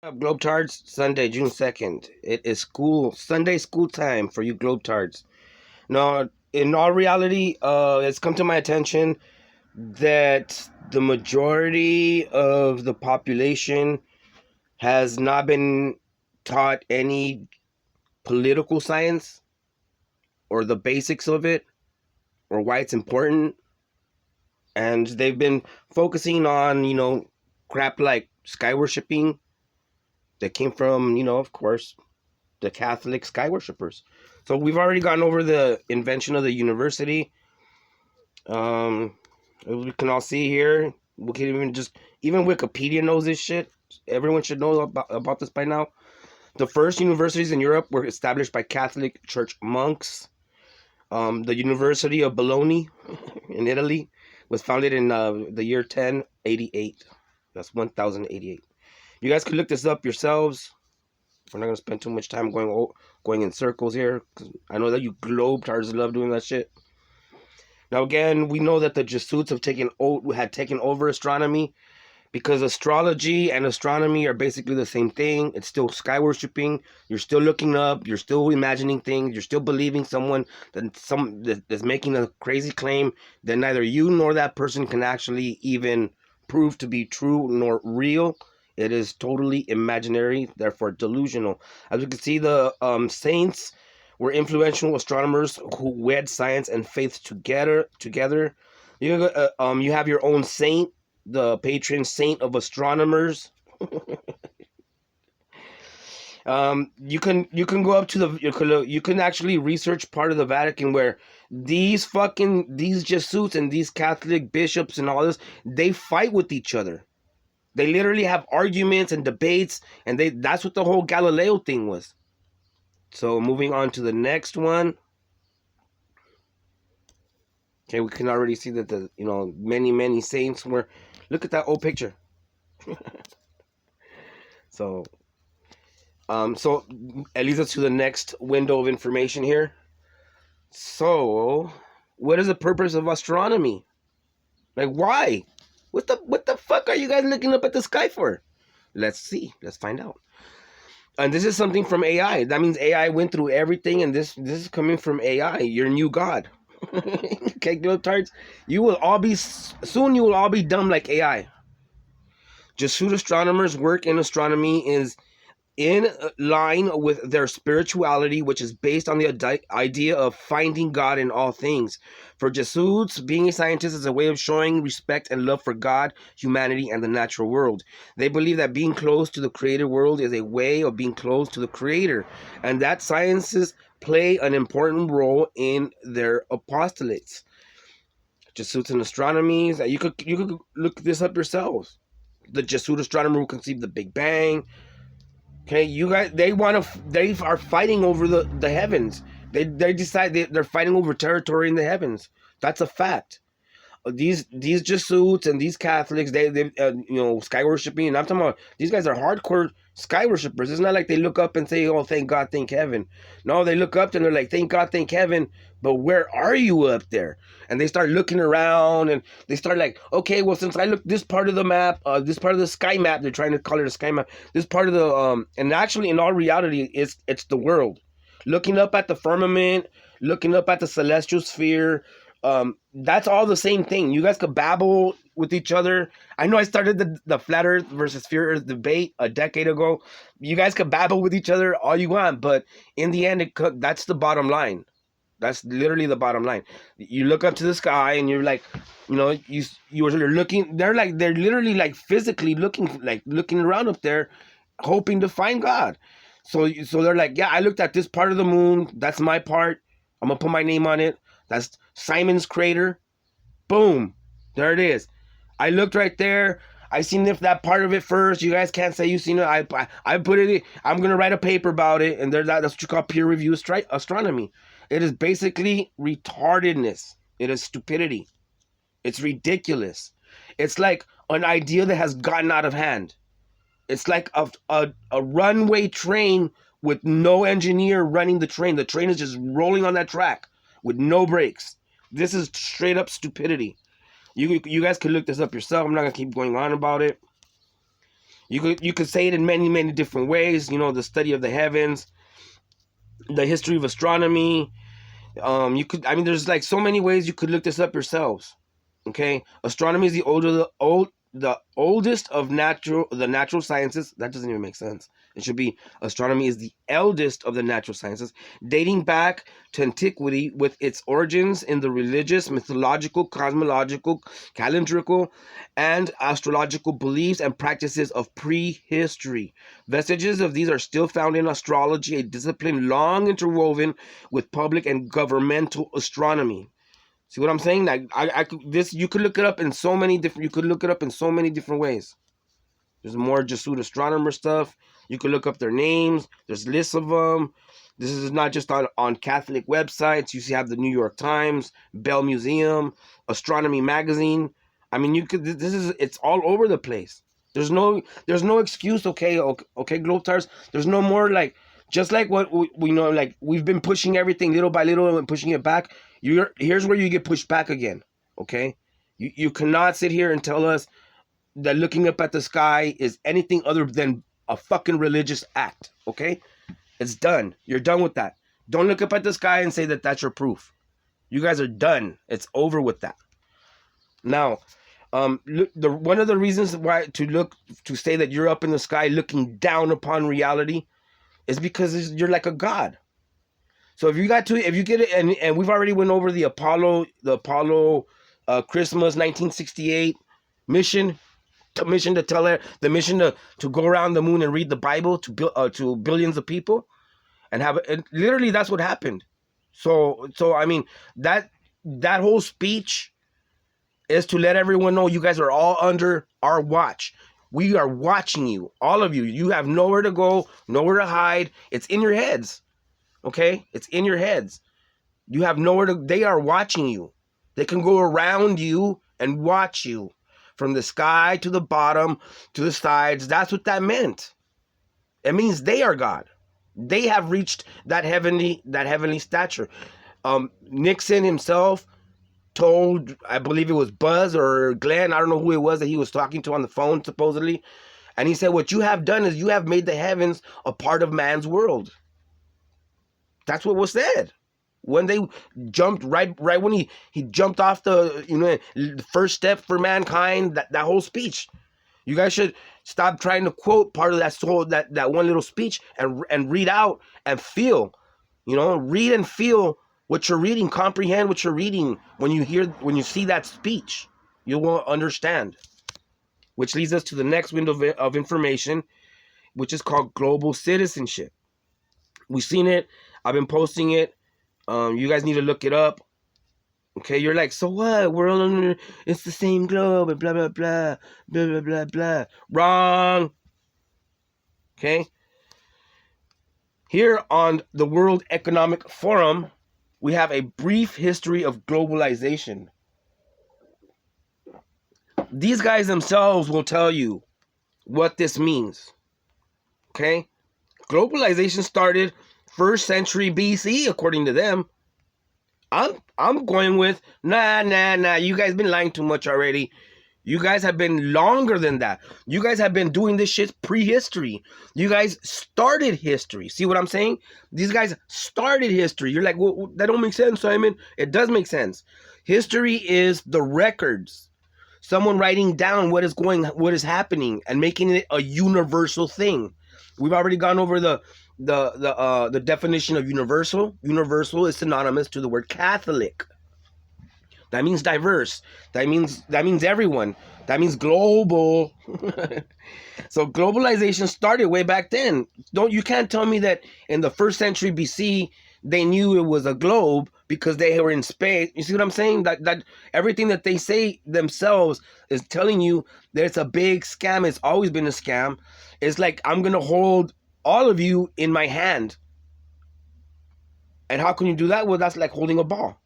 Up, Globetards? Sunday, June 2nd. It is Sunday school time for you Globetards. Now, in all reality, it's come to my attention that the majority of the population has not been taught any political science or the basics of it or why it's important. And they've been focusing on, crap like sky worshipping that came from, of course, the Catholic sky worshippers. So we've already gone over the invention of the university. Um, we can all see here. We can even Wikipedia knows this shit. Everyone should know about this by now. The first universities in Europe were established by Catholic Church monks. The University of Bologna in Italy was founded in the year 1088. That's 1088. You guys could look this up yourselves. We're not gonna spend too much time going in circles here, because I know that you globetards love doing that shit. Now again, we know that the Jesuits had taken over astronomy, because astrology and astronomy are basically the same thing. It's still sky worshiping. You're still looking up. You're still imagining things. You're still believing that's making a crazy claim that neither you nor that person can actually even prove to be true nor real. It is totally imaginary, therefore delusional. As you can see, the saints were influential astronomers who wed science and faith together. You have your own saint, the patron saint of astronomers. You can go up to you can actually research part of the Vatican where these Jesuits and these Catholic bishops and all this, they fight with each other. They literally have arguments and debates, and that's what the whole Galileo thing was. So moving on to the next one. Okay, we can already see that the many saints were. Look at that old picture. So so it leads us to the next window of information here. So, what is the purpose of astronomy? Like, why? What the fuck are you guys looking up at the sky for? Let's see. Let's find out. And this is something from AI. That means AI went through everything, and this is coming from AI. Your new god. Okay, globetards. You will all be soon. You will all be dumb like AI. Jesuit astronomers' work in astronomy is in line with their spirituality, which is based on the idea of finding God in all things. For Jesuits, being a scientist is a way of showing respect and love for God, humanity, and the natural world. They believe that being close to the created world is a way of being close to the Creator, and that sciences play an important role in their apostolates. Jesuits and astronomy. You could look this up yourselves. The Jesuit astronomer who conceived the Big Bang. Okay, you guys, they are fighting over the heavens. They decide they're fighting over territory in the heavens. That's a fact. These Jesuits and these Catholics, they sky worshiping. And I'm talking about these guys are hardcore sky worshipers. It's not like they look up and say, "Oh, thank God, thank heaven." No, they look up and they're like, "Thank God, thank heaven." But where are you up there? And they start looking around and they start like, okay, well, since I look this part of the map, this part of the sky map, they're trying to call it a sky map. This part of the and actually, in all reality, it's the world. Looking up at the firmament, looking up at the celestial sphere, that's all the same thing. You guys could babble with each other. I know I started the flat earth versus sphere earth debate a decade ago. You guys could babble with each other all you want, but in the end, that's the bottom line. That's literally the bottom line. You look up to the sky and you're like, you're looking. They're literally like physically looking around up there, hoping to find God. So they're like, yeah, I looked at this part of the moon. That's my part. I'm gonna put my name on it. That's Simon's crater. Boom. There it is. I looked right there. I seen if that part of it first. You guys can't say you seen it. I put it. I'm gonna write a paper about it, and that's what you call peer review astronomy. It is basically retardedness. It is stupidity. It's ridiculous. It's like an idea that has gotten out of hand. It's like a runway train with no engineer running the train. The train is just rolling on that track with no brakes. This is straight up stupidity. You guys can look this up yourself. I'm not gonna keep going on about it. You could say it in many, many different ways. You know, the study of the heavens, the history of astronomy. There's like so many ways you could look this up yourselves. Okay, astronomy is the oldest of the natural sciences. That doesn't even make sense. It should be astronomy is the eldest of the natural sciences, dating back to antiquity with its origins in the religious, mythological, cosmological, calendrical, and astrological beliefs and practices of prehistory. Vestiges of these are still found in astrology, a discipline long interwoven with public and governmental astronomy. See what I'm saying? Like you could look it up in so many different. You could look it up in so many different ways. There's more Jesuit astronomer stuff. You could look up their names. There's lists of them. This is not just on Catholic websites. You see, have the New York Times, Bell Museum, Astronomy Magazine. I mean, it's all over the place. There's no excuse. Okay, Globestars. There's no more like, just like what we know, like we've been pushing everything little by little and pushing it back. Here's where you get pushed back again. Okay, you cannot sit here and tell us that looking up at the sky is anything other than a fucking religious act. Okay, it's done. You're done with that. Don't look up at the sky and say that that's your proof. You guys are done. It's over with that. Now, one of the reasons why to say that you're up in the sky looking down upon reality is because you're like a god. So if you get it, and we've already went over the Apollo Christmas 1968 mission to go around the moon and read the Bible to billions of people, and literally that's what happened. So I mean that whole speech is to let everyone know you guys are all under our watch. We are watching you, all of you. You have nowhere to go, nowhere to hide. It's in your heads. Okay? It's in your heads. You have nowhere to... They are watching you. They can go around you and watch you. From the sky to the bottom to the sides. That's what that meant. It means they are God. They have reached that heavenly stature. Nixon himself told, I believe it was Buzz or Glenn, I don't know who it was that he was talking to on the phone supposedly, and he said, what you have done is you have made the heavens a part of man's world. That's what was said when they jumped right when he jumped off the first step for mankind. That whole speech, you guys should stop trying to quote part of that one little speech and read out and feel, read and feel what you're reading, comprehend what you're reading. When you see that speech, you will understand. Which leads us to the next window of information, which is called global citizenship. We've seen it. I've been posting it. You guys need to look it up. Okay, you're like, so what? We're all under, it's the same globe and blah, blah, blah, blah, blah, blah, blah. Wrong. Okay. Here on the World Economic Forum, we have a brief history of globalization. These guys themselves will tell you what this means. Okay? Globalization started 1st century BC, according to them. I'm going with, nah. You guys been lying too much already. You guys have been longer than that. You guys have been doing this shit prehistory. You guys started history. See what I'm saying? These guys started history. You're like, well, that don't make sense, Simon. It does make sense. History is the records. Someone writing down what is happening and making it a universal thing. We've already gone over the definition of universal. Universal is synonymous to the word Catholic. That means diverse. That means everyone. That means global. So globalization started way back then. You can't tell me that in the 1st century BC they knew it was a globe because they were in space. You see what I'm saying? That everything that they say themselves is telling you that it's a big scam. It's always been a scam. It's like, I'm gonna hold all of you in my hand. And how can you do that? Well, that's like holding a ball.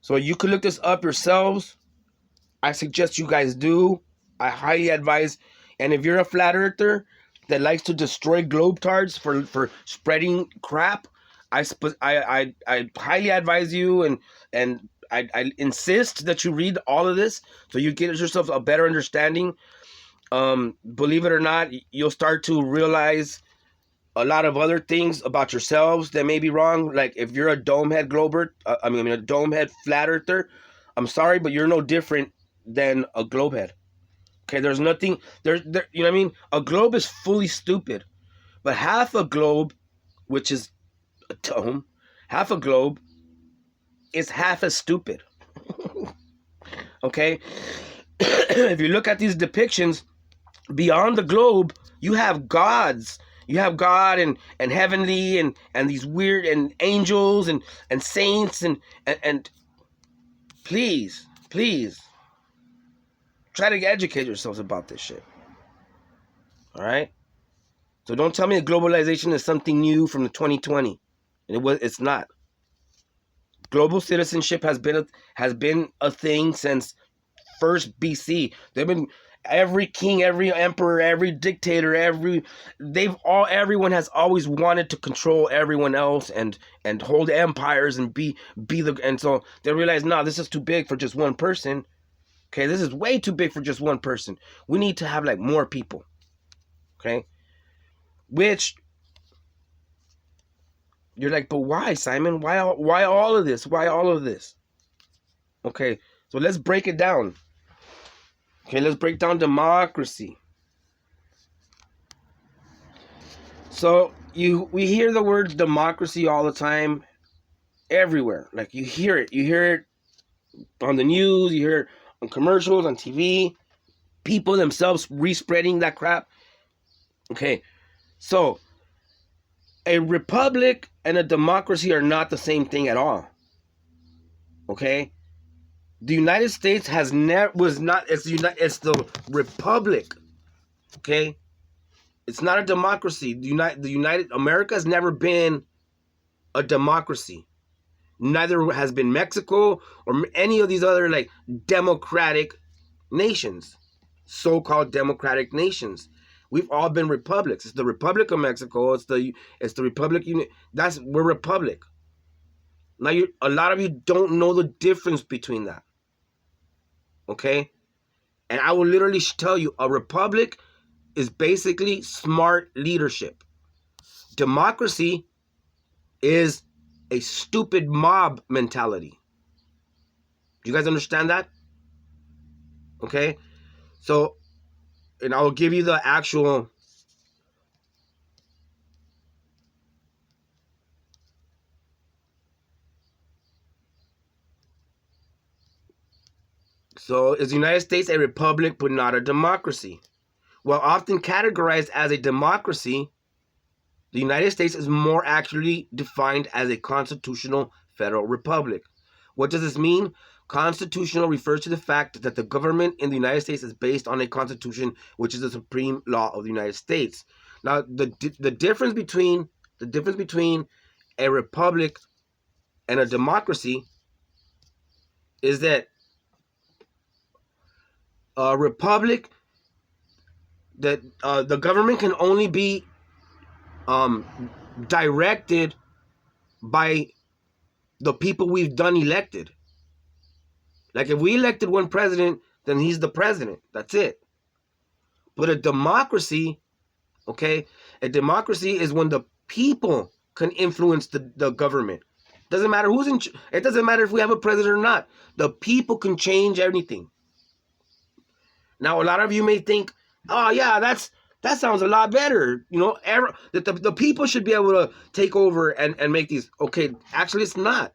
So you could look this up yourselves. I suggest you guys do. I highly advise. And if you're a flat earther that likes to destroy globetards for spreading crap, I highly advise you and I insist that you read all of this so you get yourself a better understanding Believe it or not, you'll start to realize a lot of other things about yourselves that may be wrong. Like if you're a dome head glober, a dome head flat earther, I'm sorry, but you're no different than a globe head. Okay, there's nothing there. You know what I mean? A globe is fully stupid, but half a globe, which is a dome, half a globe is half as stupid. Okay, if you look at these depictions, beyond the globe, you have gods. You have God and heavenly and these weird and angels and saints and please try to educate yourselves about this shit. All right. So don't tell me that globalization is something new from the 2020. It's not. Global citizenship has been a thing since first BC. Every king, every emperor, every dictator, everyone has always wanted to control everyone else and hold empires and and so they realize, no, this is too big for just one person. Okay, this is way too big for just one person. We need to have like more people. Okay, which you're like, but why, Simon? Why all of this? Why all of this? Okay, so let's break it down. Okay, let's break down democracy. So we hear the word democracy all the time, everywhere. Like you hear it on the news, you hear it on commercials, on TV, people themselves respreading that crap. Okay, so a republic and a democracy are not the same thing at all. Okay, the United States it's the republic. Okay, it's not a democracy. The United America has never been a democracy. Neither has been Mexico or any of these other like democratic nations, so-called democratic nations. We've all been republics. It's the Republic of Mexico. It's the Republic. We're republic. Now a lot of you don't know the difference between that. Okay, and I will literally tell you, a republic is basically smart leadership. Democracy is a stupid mob mentality. Do you guys understand that? Okay, so, and I will give you the actual. So, is the United States a republic but not a democracy? While often categorized as a democracy, the United States is more accurately defined as a constitutional federal republic. What does this mean? Constitutional refers to the fact that the government in the United States is based on a constitution, which is the supreme law of the United States. Now, the difference between a republic and a democracy is that a republic, that the government can only be directed by the people we've done elected. Like if we elected one president, then he's the president. That's it. But a democracy, okay, a democracy is when the people can influence the government. Doesn't matter who's in. It doesn't matter if we have a president or not. The people can change everything. Now, a lot of you may think, oh yeah, that sounds a lot better. You know, the people should be able to take over and make these. Okay, actually, it's not.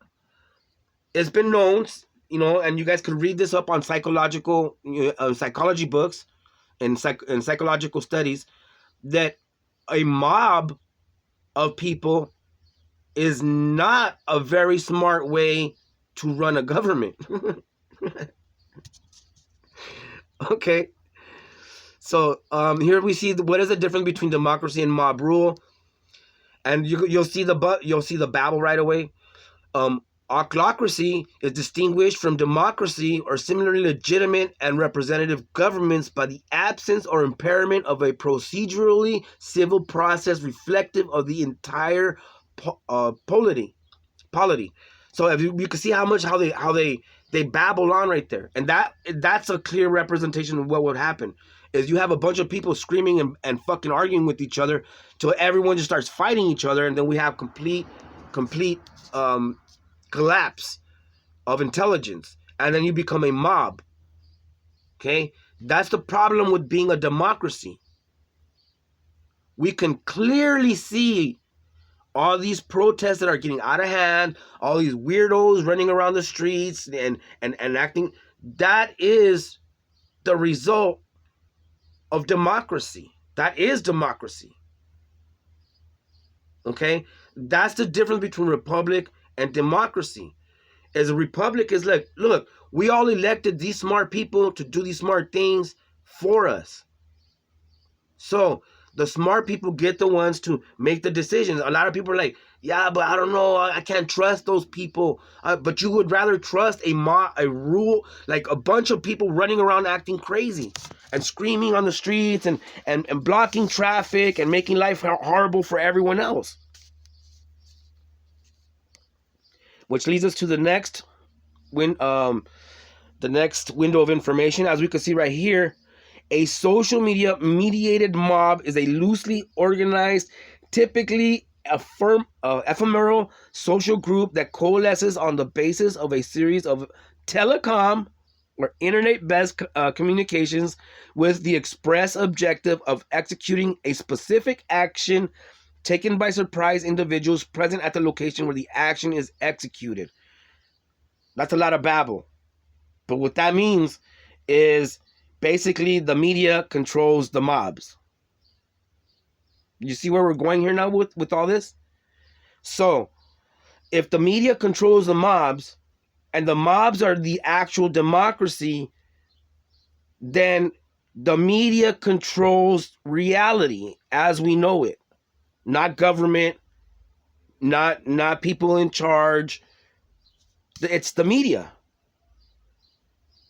It's been known, you know, and you guys could read this up on psychology books and psychological studies, that a mob of people is not a very smart way to run a government. Okay. So here we see what is the difference between democracy and mob rule, and you'll see the babble right away. Autocracy is distinguished from democracy or similarly legitimate and representative governments by the absence or impairment of a procedurally civil process reflective of the entire polity. So if you can see how they babble on right there, and that's a clear representation of what would happen. is you have a bunch of people screaming and fucking arguing with each other till everyone just starts fighting each other, and then we have complete collapse of intelligence, and then you become a mob. Okay? That's the problem with being a democracy. We can clearly see all these protests that are getting out of hand, all these weirdos running around the streets and acting. That is the result of democracy. That is democracy. Okay? That's the difference between republic and democracy. As a republic is like, look, we all elected these smart people to do these smart things for us. So the smart people get the ones to make the decisions. A lot of people are like, yeah, but I don't know, I can't trust those people. But you would rather trust a rule, like a bunch of people running around acting crazy and screaming on the streets and blocking traffic and making life horrible for everyone else. Which leads us to the next window of information. As we can see right here, a social media mediated mob is a loosely organized, typically ephemeral social group that coalesces on the basis of a series of telecom or internet-based communications with the express objective of executing a specific action taken by surprise individuals present at the location where the action is executed. That's a lot of babble. But what that means is basically the media controls the mobs. You see where we're going here now with all this? So, if the media controls the mobs, and the mobs are the actual democracy, then the media controls reality as we know it. Not government, not people in charge. It's the media.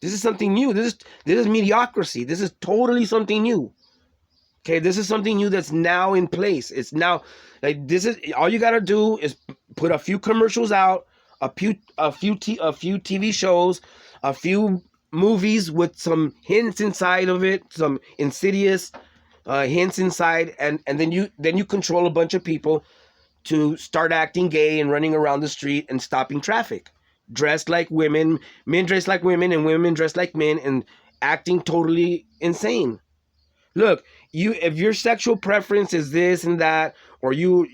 This is something new. This is mediocrity. This is totally something new. Okay, this is something new that's now in place. It's now like this is all you gotta do is put a few commercials out, a few TV shows, a few movies with some hints inside of it, some insidious hints inside, and then you control a bunch of people to start acting gay and running around the street and stopping traffic, dressed like women, men dressed like women, and women dressed like men, and acting totally insane. Look, if your sexual preference is this and that, or you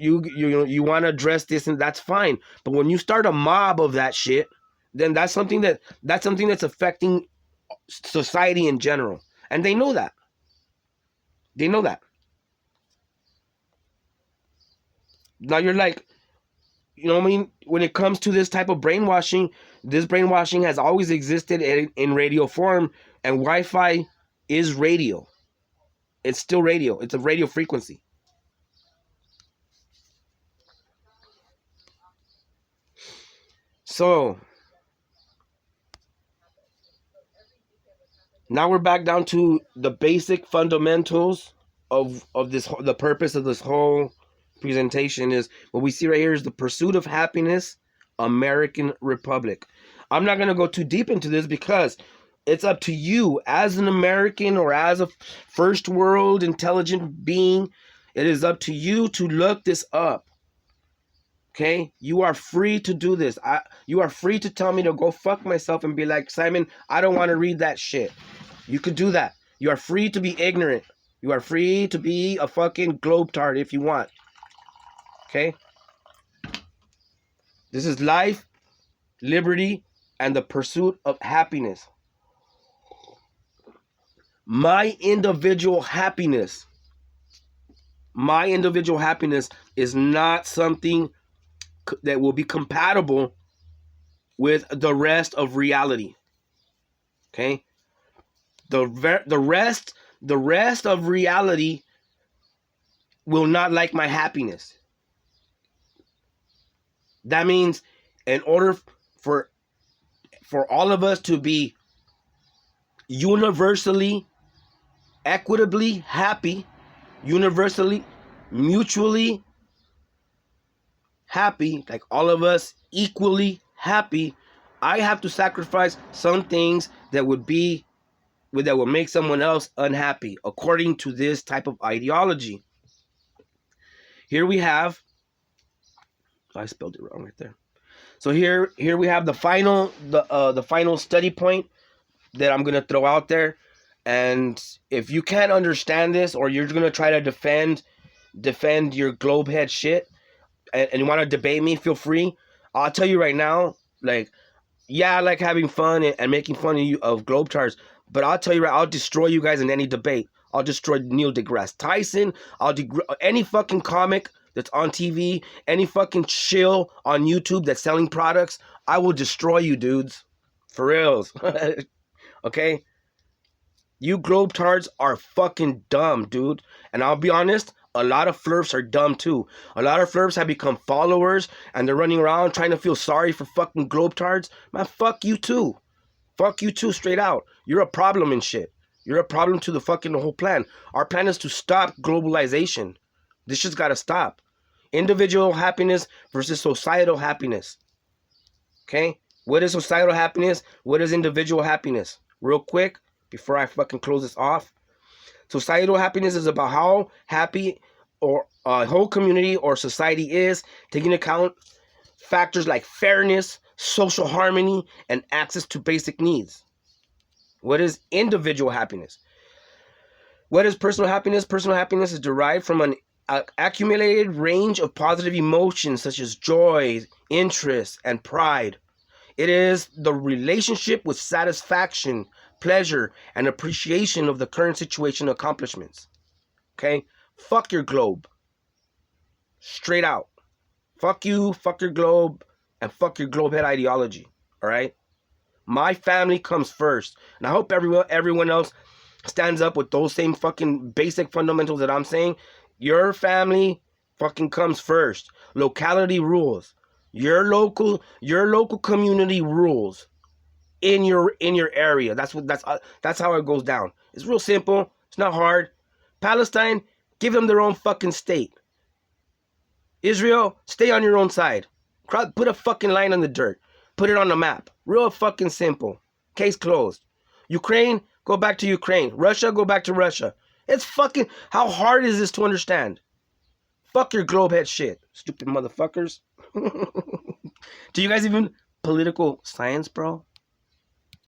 want to dress this, and that's fine. But when you start a mob of that shit, then that's something that's affecting society in general, and they know that. They know that. Now you're like, you know what I mean? When it comes to this type of brainwashing, this brainwashing has always existed in radio form, and Wi-Fi is radio. It's still radio. It's a radio frequency. So now we're back down to the basic fundamentals of this. The purpose of this whole presentation is what we see right here is the pursuit of happiness, American Republic. I'm not going to go too deep into this because it's up to you as an American or as a first world intelligent being. It is up to you to look this up. Okay? You are free to do this. You are free to tell me to go fuck myself and be like, Simon, I don't want to read that shit. You could do that. You are free to be ignorant. You are free to be a fucking globetard if you want. Okay? This is life, liberty, and the pursuit of happiness. My individual happiness is not something that will be compatible with the rest of reality. Okay? The rest of reality will not like my happiness. That means in order for all of us to be universally, equitably happy, universally, mutually happy, like all of us equally happy, I have to sacrifice some things that would be that will make someone else unhappy, according to this type of ideology. Here we have, I spelled it wrong right there. So here we have the final study point that I'm gonna throw out there. And if you can't understand this, or you're gonna try to defend your globe head shit, and you want to debate me, feel free. I'll tell you right now, like, yeah, I like having fun and making fun of you of Globetrotters, but I'll tell you right, I'll destroy you guys in any debate. I'll destroy Neil deGrasse Tyson. Any fucking comic that's on TV, any fucking shill on YouTube that's selling products. I will destroy you, dudes, for reals. Okay, you Globetrotters are fucking dumb, dude. And I'll be honest, a lot of flirts are dumb too. A lot of flirts have become followers and they're running around trying to feel sorry for fucking Globetrotters. Man, fuck you too. Fuck you too, straight out. You're a problem and shit. You're a problem to the whole plan. Our plan is to stop globalization. This shit's gotta stop. Individual happiness versus societal happiness. Okay? What is societal happiness? What is individual happiness? Real quick, before I fucking close this off. Societal happiness is about how happy or a whole community or society is, taking into account factors like fairness, social harmony, and access to basic needs. What is individual happiness? What is personal happiness? Personal happiness is derived from an accumulated range of positive emotions such as joy, interest, and pride. It is the relationship with satisfaction, pleasure, and appreciation of the current situation accomplishments. Okay? Fuck your globe. Straight out. Fuck you, fuck your globe, and fuck your globe head ideology. Alright? My family comes first. And I hope everyone else stands up with those same fucking basic fundamentals that I'm saying. Your family fucking comes first. Locality rules. Your local community rules in your area. That's how it goes down. It's real simple. It's not hard. Palestine, give them their own fucking state. Israel, stay on your own side. Put a fucking line on the dirt. Put it on the map. Real fucking simple. Case closed. Ukraine, go back to Ukraine. Russia, go back to Russia. It's fucking... How hard is this to understand? Fuck your globe head shit. Stupid motherfuckers. Do you guys even... Political science, bro?